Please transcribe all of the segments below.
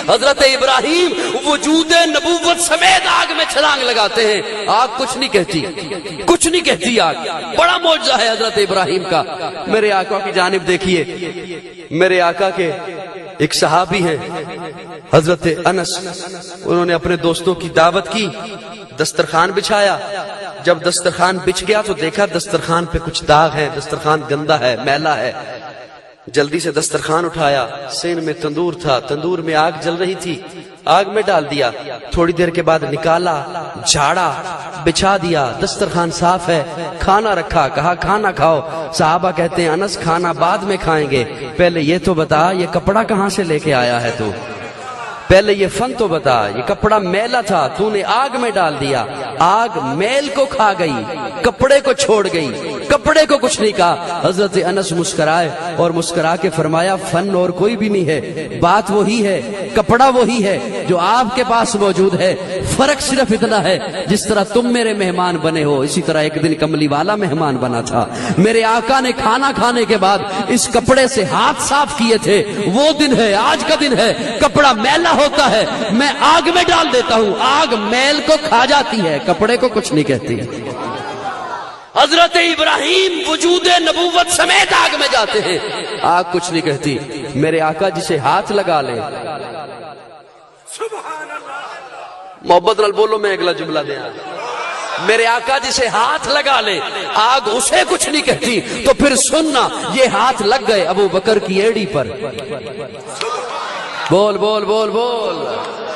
حضرت ابراہیم وجود نبوت سمیت آگ میں چھلانگ لگاتے ہیں، آگ کچھ نہیں کہتی، کچھ نہیں کہتی آگ۔ بڑا معجزہ ہے حضرت ابراہیم کا۔ میرے آقا کی جانب دیکھیے، میرے آقا کے ایک صحابی ہیں حضرت انس، انہوں نے اپنے دوستوں کی دعوت کی، دسترخوان بچھایا۔ جب دسترخوان بچھ گیا تو دیکھا دسترخوان پہ کچھ داغ ہے، دسترخوان گندا ہے، میلا ہے۔ جلدی سے دسترخوان اٹھایا، سین میں تندور تھا، تندور میں آگ جل رہی تھی، آگ میں ڈال دیا۔ تھوڑی دیر کے بعد نکالا، جھاڑا، بچھا دیا، دسترخوان صاف ہے، کھانا رکھا، کہا کھانا کھاؤ۔ صحابہ کہتے ہیں انس کھانا بعد میں کھائیں گے، پہلے یہ تو بتا یہ کپڑا کہاں سے لے کے آیا ہے تو، پہلے یہ فن تو بتا، یہ کپڑا میلا تھا، تو نے آگ میں ڈال دیا، آگ میل کو کھا گئی، کپڑے کو چھوڑ گئی، کپڑے کو کچھ نہیں کہا۔ حضرت انس مسکرائے اور مسکرا کے فرمایا فن اور کوئی بھی نہیں ہے، بات وہی ہے، کپڑا وہی ہے جو آپ کے پاس موجود ہے، فرق صرف اتنا ہے جس طرح تم میرے مہمان بنے ہو اسی طرح ایک دن کملی والا مہمان بنا تھا۔ میرے آقا نے کھانا کھانے کے بعد اس کپڑے سے ہاتھ صاف کیے تھے، وہ دن ہے، آج کا دن ہے۔ کپڑا میلا ہوتا ہے، میں آگ میں ڈال دیتا ہوں، آگ میل کو کھا جاتی ہے، کپڑے کو کچھ نہیں کہتی۔ حضرت ابراہیم وجود نبوت سمیت آگ میں جاتے ہیں، آگ کچھ نہیں کہتی۔ میرے آقا جسے ہاتھ لگا لے، محبت نال بولو، میں اگلا جملہ دیا، میرے آقا جسے ہاتھ لگا لے آگ اسے کچھ نہیں کہتی۔ تو پھر سننا، یہ ہاتھ لگ گئے ابو بکر کی ایڑی پر، بول بول بول بول،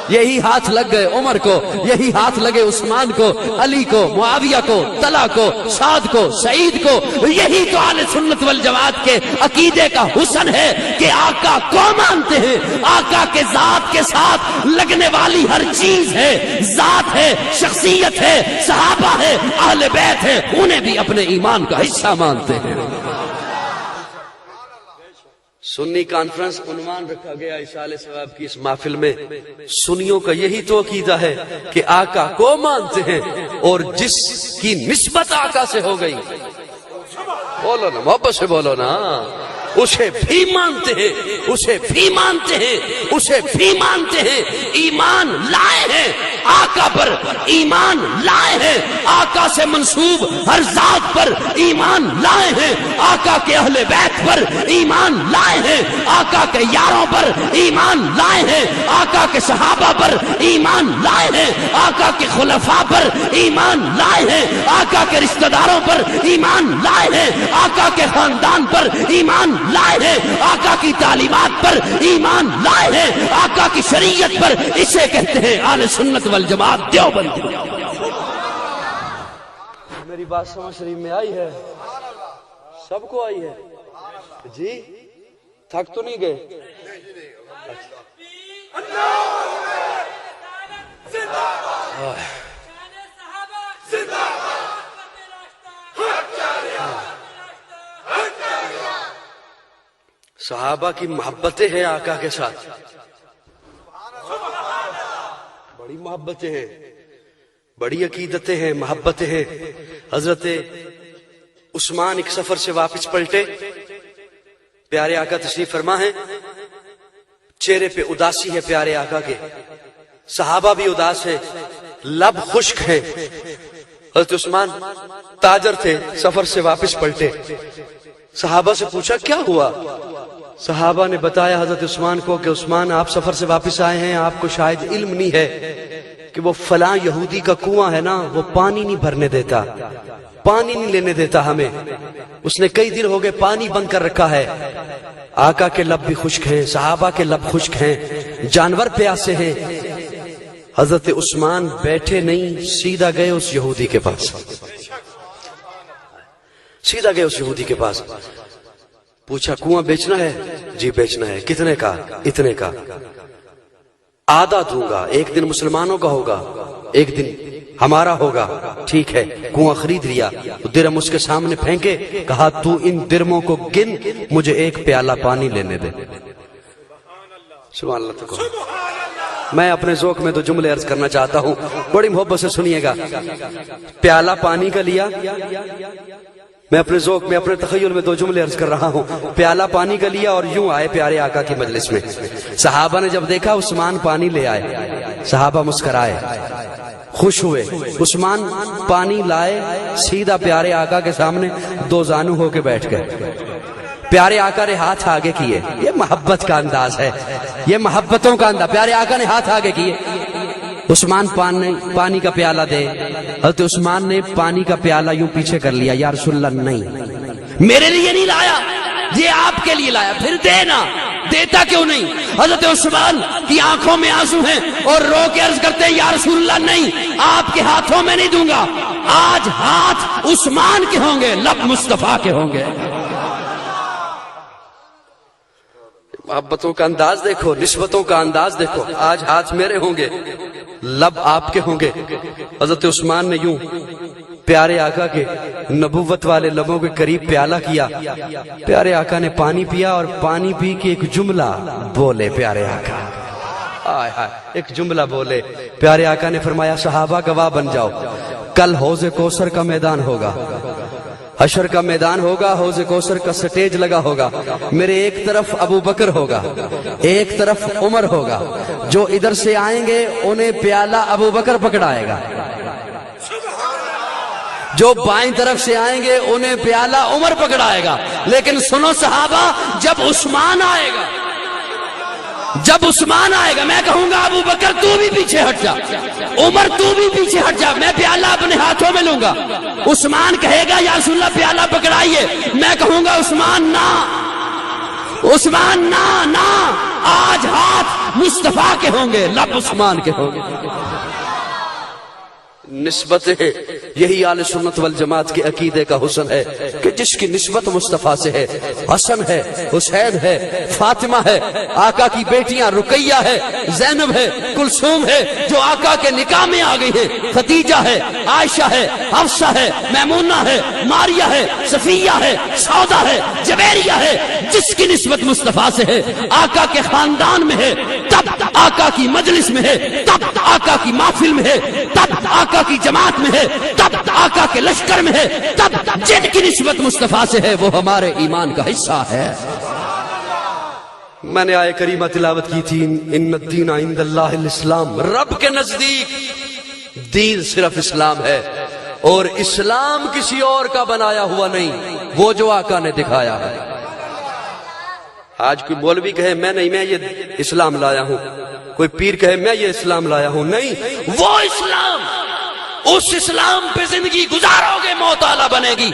یہی ہاتھ لگ گئے عمر کو، یہی ہاتھ لگے عثمان کو، علی کو، معاویہ کو، طلحہ کو، سعد کو، سعید کو۔ یہی تو اہل سنت والجماعت کے عقیدے کا حسن ہے کہ آقا کو مانتے ہیں، آقا کے ذات کے ساتھ لگنے والی ہر چیز ہے، ذات ہے، شخصیت ہے، صحابہ ہے، اہل بیت ہے، انہیں بھی اپنے ایمان کا حصہ مانتے ہیں۔ سنی کانفرنس عنوان رکھا گیا ایصال ثواب کی اس محفل میں، سنیوں کا یہی تو عقیدہ ہے کہ آقا کو مانتے ہیں، اور جس کی نسبت آقا سے ہو گئی، بولو نا محبت سے بولو نا، اسے بھی مانتے ہیں، اسے بھی مانتے ہیں، اسے بھی مانتے ہیں۔ ایمان لائے ہیں آقا پر، ایمان لائے ہیں آقا سے منسوب ہر ذات پر، ایمان لائے ہیں آقا کے اہل بیت پر، ایمان لائے ہیں آقا کے یاروں پر، ایمان لائے ہیں آقا کے صحابہ پر، ایمان لائے ہیں آقا کے خلفاء پر، ایمان لائے ہیں آقا کے رشتہ داروں پر، ایمان لائے ہیں آقا کے خاندان پر، ایمان لائے ہیں آقا کی تعلیمات پر، ایمان لائے ہیں آقا کی شریعت پر۔ اسے کہتے ہیں اہل سنت والجماعت دیوبندی۔ میری بات سمجھ شریف میں آئی ہے؟ سب کو آئی ہے جی؟ تھک تو نہیں گئے؟ صحابہ کی محبتیں ہیں آقا کے ساتھ، بڑی محبتیں ہیں، بڑی عقیدتیں ہیں، محبتیں ہیں۔ حضرت عثمان ایک سفر سے واپس پلٹے، پیارے آقا تشریف فرما ہے، چہرے پہ اداسی ہے پیارے آقا کے، صحابہ بھی اداس ہے، لب خشک ہے۔ حضرت عثمان تاجر تھے، سفر سے واپس پلٹے، صحابہ سے پوچھا کیا ہوا؟ صحابہ نے بتایا حضرت عثمان کو کہ عثمان آپ سفر سے واپس آئے ہیں، آپ کو شاید علم نہیں ہے کہ وہ فلاں یہودی کا کنواں ہے نا، وہ پانی نہیں بھرنے دیتا، پانی نہیں لینے دیتا ہمیں، اس نے کئی دن ہو گئے پانی بند کر رکھا ہے۔ آقا کے لب بھی خشک ہیں، صحابہ کے لب خشک ہیں، جانور پیاسے ہیں۔ حضرت عثمان بیٹھے نہیں، سیدھا گئے اس یہودی کے پاس، سیدھا گئے اس یہودی کے پاس، پوچھا کنواں بیچنا ہے؟ جی بیچنا ہے۔ کتنے کا؟ اتنے کا۔ آدھا دوں گا، ایک دن مسلمانوں کا ہوگا، ایک دن ہمارا ہوگا۔ ٹھیک ہے، کنواں خرید لیا، درم اس کے سامنے پھینکے، کہا تو ان درموں کو گن، مجھے ایک پیالہ پانی لینے دے۔ سبحان اللہ تکو۔ میں اپنے ذوق میں تو جملے عرض کرنا چاہتا ہوں، بڑی محبت سے سنیے گا۔ پیالہ پانی کا لیا، میں اپنے ذوق میں اپنے تخیل میں دو جملے عرض کر رہا ہوں. پیالہ پانی کا لیا اور یوں آئے پیارے آقا کی مجلس میں. صحابہ نے جب دیکھا عثمان پانی لے آئے, صحابہ مسکرائے, خوش ہوئے. عثمان پانی لائے, سیدھا پیارے آقا کے سامنے دو زانو ہو کے بیٹھ گئے. پیارے آقا نے ہاتھ آگے کیے. یہ محبت کا انداز ہے, یہ محبتوں کا انداز. پیارے آقا نے ہاتھ آگے کیے. عثمان پانی کا پیالہ دے. حضرت عثمان نے پانی کا پیالہ یوں پیچھے کر لیا. یا رسول اللہ نہیں, میرے لیے نہیں لایا, یہ آپ کے لیے لایا. پھر دینا, دیتا کیوں نہیں؟ حضرت عثمان کی آنکھوں میں آنسو ہیں اور رو کے عرض کرتے ہیں یا رسول اللہ نہیں, آپ کے ہاتھوں میں نہیں دوں گا. آج ہاتھ عثمان کے ہوں گے, لب مصطفیٰ کے ہوں گے. محبتوں کا انداز دیکھو, نسبتوں کا انداز دیکھو. آج ہاتھ میرے ہوں گے, لب آپ کے ہوں گے. حضرت عثمان نے یوں پیارے آقا کے نبوت والے لبوں کے قریب پیالہ کیا. پیارے آقا نے پانی پیا اور پانی پی کے ایک جملہ بولے. پیارے آقا آئے آئے ایک جملہ بولے. پیارے آقا نے فرمایا صحابہ گواہ بن جاؤ, کل حوض کوثر کا میدان ہوگا, حشر کا میدان ہوگا, حوض کوثر کا سٹیج لگا ہوگا. میرے ایک طرف ابو بکر ہوگا, ایک طرف عمر ہوگا. جو ادھر سے آئیں گے انہیں پیالہ ابو بکر پکڑائے گا, جو بائیں طرف سے آئیں گے انہیں پیالہ عمر پکڑائے گا. لیکن سنو صحابہ, جب عثمان آئے گا, جب عثمان آئے گا, میں کہوں گا ابو بکر تو بھی پیچھے ہٹ جا, عمر تو بھی پیچھے ہٹ جا, میں پیالہ اپنے ہاتھوں میں لوں گا. عثمان کہے گا یا رسول اللہ پیالہ پکڑائیے, میں کہوں گا عثمان نہ, عثمان نہ, نہ. آج ہاتھ مصطفیٰ کے ہوں گے, لب عثمان کے ہوں گے. نسبت ہے, یہی اہل سنت والجماعت کے عقیدے کا حسن ہے کہ جس کی نسبت مصطفیٰ سے ہے. حسن ہے, حسین ہے, فاطمہ ہے, آقا کی بیٹیاں رقیہ ہے, زینب ہے, کلثوم ہے, جو آقا کے نکاح میں آ گئی ہے. خدیجہ ہے, عائشہ ہے, حفصہ ہے, میمونہ ہے, ماریہ ہے, صفیہ ہے, سودا ہے, جویریہ ہے. جس کی نسبت مصطفیٰ سے ہے, آقا کے خاندان میں ہے, تب آقا کی مجلس میں ہے, تب آقا کی محفل میں ہے, تب آقا کی جماعت میں ہے, تب آقا کے لشکر میں ہے, تب جن کی نسبت مصطفیٰ سے ہے وہ ہمارے ایمان کا حصہ ہے. میں نے آیہ کریمہ تلاوت کی تھی, ان الدین عند اللہ الاسلام. رب کے نزدیک دین صرف اسلام ہے, اور اسلام کسی اور کا بنایا ہوا نہیں, وہ جو آقا نے دکھایا ہے. آج کوئی مولوی کہے میں نہیں, میں یہ اسلام لایا ہوں, کوئی پیر کہے میں یہ اسلام لایا ہوں, نہیں, وہ اسلام, اس اسلام پہ زندگی گزارو گے موت اعلیٰ بنے گی,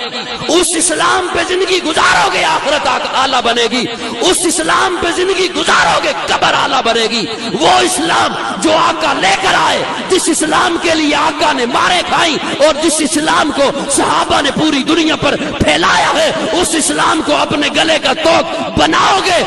اس اسلام پہ زندگی گزارو گے آخرت اعلیٰ بنے گی, اس اسلام پہ زندگی گزارو گے قبر اعلیٰ بنے گی. وہ اسلام جو آقا لے کر آئے, جس اسلام کے لیے آقا نے مارے کھائیں, اور جس اسلام کو صحابہ نے پوری دنیا پر پھیلایا ہے, اس اسلام کو اپنے گلے کا توق بناؤ گے.